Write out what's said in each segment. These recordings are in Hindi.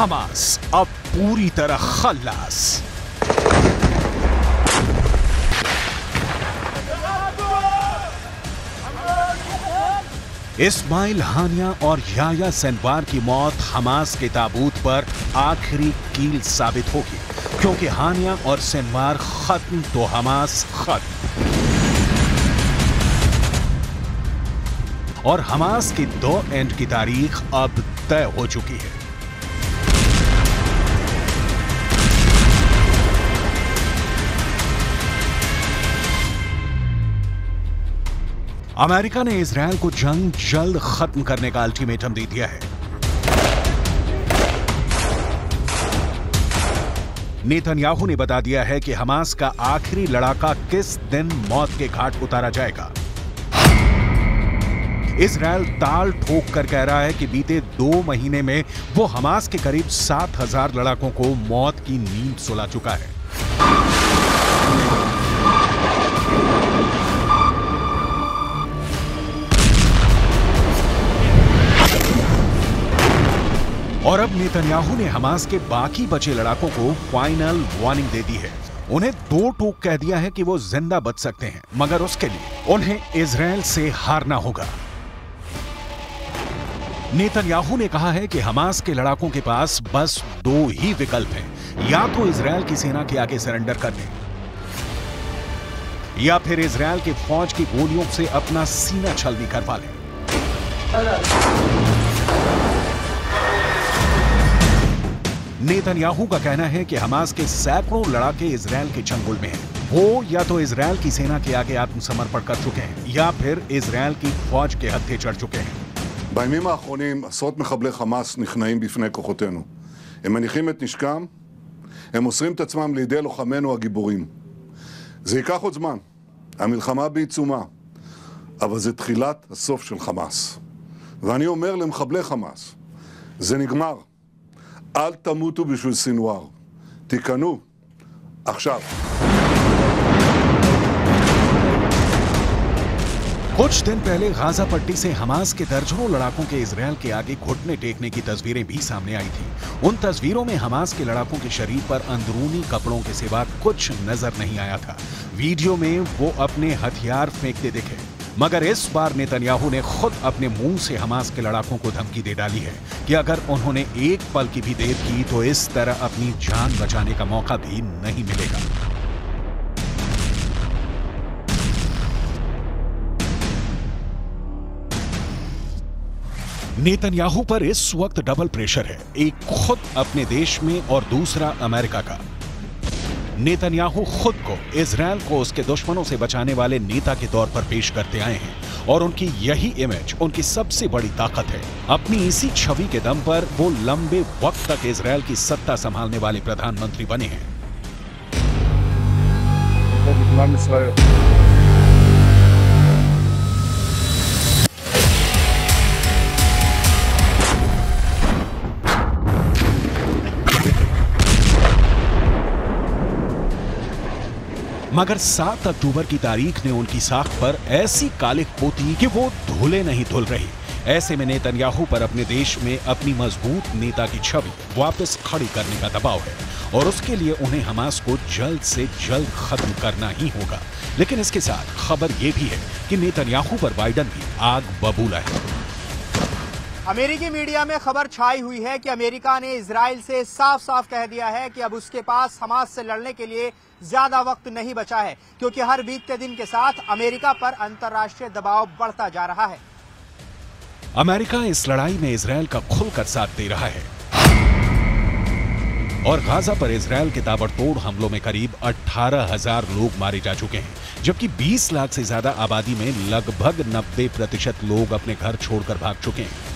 हमास अब पूरी तरह खल्लास। इस्माइल हानिया और याह्या सिनवार की मौत हमास के ताबूत पर आखिरी कील साबित होगी, क्योंकि हानिया और सिनवार खत्म तो हमास खत्म। और हमास की 2 एंड की तारीख अब तय हो चुकी है। अमेरिका ने इजरायल को जंग जल्द खत्म करने का अल्टीमेटम दे दिया है। नेतन्याहू ने बता दिया है कि हमास का आखिरी लड़ाका किस दिन मौत के घाट उतारा जाएगा। इजरायल ताल ठोक कर कह रहा है कि बीते 2 महीने में वो हमास के करीब 7,000 लड़ाकों को मौत की नींद सुला चुका है। और अब नेतन्याहू ने हमास के बाकी बचे लड़ाकों को फाइनल वार्निंग दे दी है। उन्हें 2 टूक कह दिया है कि वो जिंदा बच सकते हैं, मगर उसके लिए उन्हें इजरायल से हारना होगा। नेतन्याहू ने कहा है कि हमास के लड़ाकों के पास बस 2 ही विकल्प हैं, या तो इजरायल की सेना के आगे सरेंडर कर दें, या फिर इजरायल की फौज की गोलियों से अपना सीना छलनी करवा लें। नेतन्याहू का कहना है कि हमास के सैकड़ों लड़ाके इजरायल के चंगुल में हैं। वो या तो इजरायल की सेना के आगे आत्मसमर्पण कर चुके हैं, या फिर इजरायल की फौज के हत्थे चढ़ चुके हैं। בימים האחרונים עשרות מחבלי חמאס נכנעים בפני כוחותינו. הם מניחים את נשקם, הם מוסרים את עצמם לידי לוחמינו הגיבורים. זה ייקח עוד זמן, המלחמה בעיצומה, אבל זה תחילת הסוף של חמאס. ואני אומר למחבלי חמאס, זה נגמר. אל תמותו בשביל סינואר. תיכנו, עכשיו. कुछ दिन पहले गाजा पट्टी से हमास के दर्जनों लड़ाकों के इजरायल के आगे घुटने टेकने की तस्वीरें भी सामने आई थी। उन तस्वीरों में हमास के लड़ाकों के शरीर पर अंदरूनी कपड़ों के सिवा कुछ नजर नहीं आया था। वीडियो में वो अपने हथियार फेंकते दिखे, मगर इस बार नेतन्याहू ने खुद अपने मुंह से हमास के लड़ाकों को धमकी दे डाली है कि अगर उन्होंने एक पल की भी देर की तो इस तरह अपनी जान बचाने का मौका भी नहीं मिलेगा। नेतन्याहू पर इस वक्त डबल प्रेशर है, एक खुद अपने देश में और दूसरा अमेरिका का। नेतन्याहू खुद को इजरायल को उसके दुश्मनों से बचाने वाले नेता के तौर पर पेश करते आए हैं, और उनकी यही इमेज उनकी सबसे बड़ी ताकत है। अपनी इसी छवि के दम पर वो लंबे वक्त तक इजरायल की सत्ता संभालने वाले प्रधानमंत्री बने हैं। मगर 7 अक्टूबर की तारीख ने उनकी साख पर ऐसी कालिख पोती कि वो धुले नहीं धुल रही। ऐसे में नेतन्याहू पर अपने देश में अपनी मजबूत नेता की छवि वापस खड़ी करने का दबाव है, और उसके लिए उन्हें हमास को जल्द से जल्द खत्म करना ही होगा। लेकिन इसके साथ खबर यह भी है कि नेतन्याहू पर बाइडन भी आग बबूला है। अमेरिकी मीडिया में खबर छाई हुई है कि अमेरिका ने इजराइल से साफ साफ कह दिया है कि अब उसके पास हमास से लड़ने के लिए ज्यादा वक्त नहीं बचा है, क्योंकि हर बीतते दिन के साथ अमेरिका पर अंतर्राष्ट्रीय दबाव बढ़ता जा रहा है। अमेरिका इस लड़ाई में इजरायल का खुलकर साथ दे रहा है, और गाजा पर इजरायल के ताबड़तोड़ हमलों में करीब 18,000 लोग मारे जा चुके हैं, जबकि 20 लाख से ज्यादा आबादी में लगभग 90% लोग अपने घर छोड़कर भाग चुके हैं।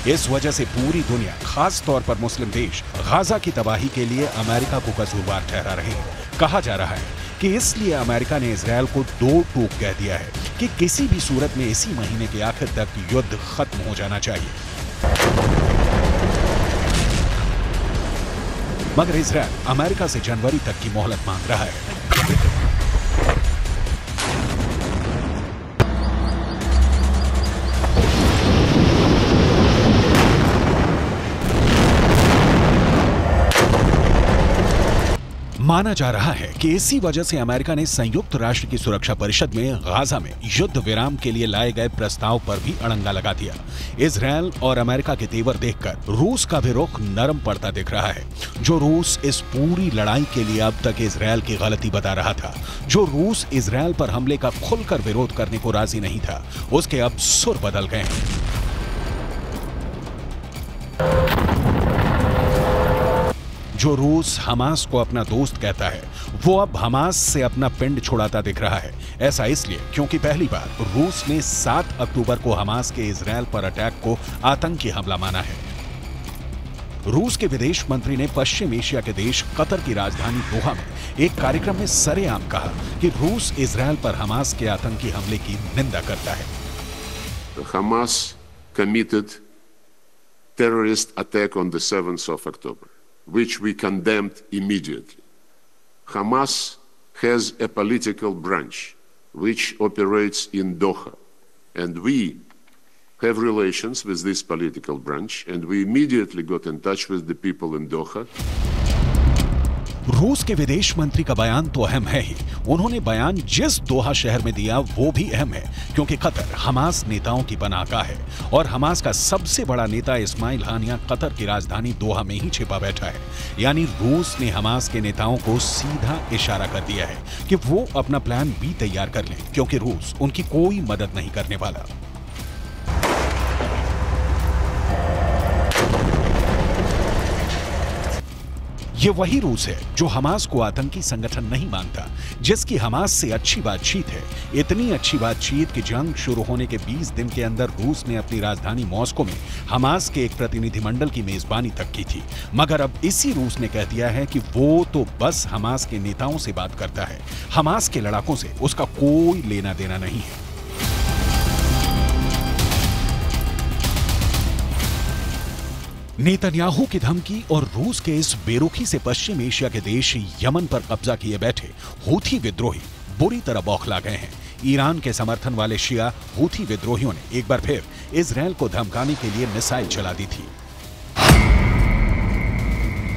इस वजह से पूरी दुनिया, खास तौर पर मुस्लिम देश, गाजा की तबाही के लिए अमेरिका को कसूरवार ठहरा रहे हैं। कहा जा रहा है कि इसलिए अमेरिका ने इजरायल को 2 टूक कह दिया है कि किसी भी सूरत में इसी महीने के आखिर तक युद्ध खत्म हो जाना चाहिए। मगर इजरायल अमेरिका से जनवरी तक की मोहलत मांग रहा है। माना जा रहा है कि इसी वजह से अमेरिका ने संयुक्त राष्ट्र की सुरक्षा परिषद में गाजा में युद्ध विराम के लिए लाए गए प्रस्ताव पर भी अड़ंगा लगा दिया। इजरायल और अमेरिका के तेवर देखकर रूस का भी रुख नरम पड़ता दिख रहा है। जो रूस इस पूरी लड़ाई के लिए अब तक इजरायल की गलती बता रहा था, जो रूस इजरायल पर हमले का खुलकर विरोध करने को राजी नहीं था, उसके अब सुर बदल गए हैं। जो रूस हमास को अपना दोस्त कहता है, वो अब हमास से अपना पिंड छुड़ाता दिख रहा है। ऐसा इसलिए क्योंकि पहली बार रूस ने 7 अक्टूबर को हमास के इजरायल पर अटैक को आतंकी हमला माना है। रूस के विदेश मंत्री ने पश्चिम एशिया के देश कतर की राजधानी दोहा में एक कार्यक्रम में सरेआम कहा कि रूस इजरायल पर हमास के आतंकी हमले की निंदा करता है। Hamas committed terrorist attack on the 7th of October, which we condemned immediately. Hamas has a political branch which operates in Doha, and we have relations with this political branch, and we immediately got in touch with the people in Doha. रूस के विदेश मंत्री का बयान तो अहम है ही, उन्होंने बयान जिस दोहा शहर में दिया वो भी अहम है, क्योंकि कतर हमास नेताओं की पनाहगाह है और हमास का सबसे बड़ा नेता इस्माइल हानिया कतर की राजधानी दोहा में ही छिपा बैठा है। यानी रूस ने हमास के नेताओं को सीधा इशारा कर दिया है कि वो अपना प्लान बी तैयार कर लें, क्योंकि रूस उनकी कोई मदद नहीं करने वाला। ये वही रूस है जो हमास को आतंकी संगठन नहीं मानता, जिसकी हमास से अच्छी बातचीत है। इतनी अच्छी बातचीत कि जंग शुरू होने के 20 दिन के अंदर रूस ने अपनी राजधानी मॉस्को में हमास के एक प्रतिनिधिमंडल की मेजबानी तक की थी। मगर अब इसी रूस ने कह दिया है कि वो तो बस हमास के नेताओं से बात करता है, हमास के लड़ाकों से उसका कोई लेना देना नहीं है। नेतन्याहू की धमकी और रूस के इस बेरुखी से पश्चिम एशिया के देश यमन पर कब्जा किए बैठे हूथी विद्रोही बुरी तरह बौखला गए हैं। ईरान के समर्थन वाले शिया हूथी विद्रोहियों ने एक बार फिर इजरायल को धमकाने के लिए मिसाइल चला दी थी।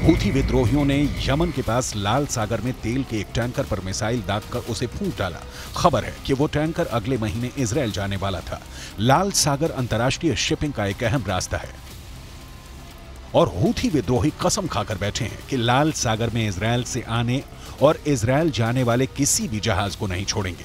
हूथी विद्रोहियों ने यमन के पास लाल सागर में तेल के एक टैंकर पर मिसाइल दागकर उसे फूंक डाला। खबर है कि वो टैंकर अगले महीने इजरायल जाने वाला था। लाल सागर अंतर्राष्ट्रीय शिपिंग का एक अहम रास्ता है और हूथी विद्रोही कसम खाकर बैठे हैं कि लाल सागर में इजरायल से आने और इजरायल जाने वाले किसी भी जहाज को नहीं छोड़ेंगे।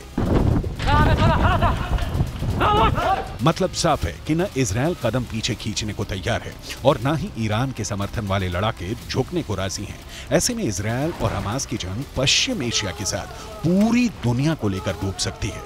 मतलब साफ है कि न इजरायल कदम पीछे खींचने को तैयार है और न ही ईरान के समर्थन वाले लड़ाके झुकने को राजी हैं। ऐसे में इजरायल और हमास की जंग पश्चिम एशिया के साथ पूरी दुनिया को लेकर डूब सकती है।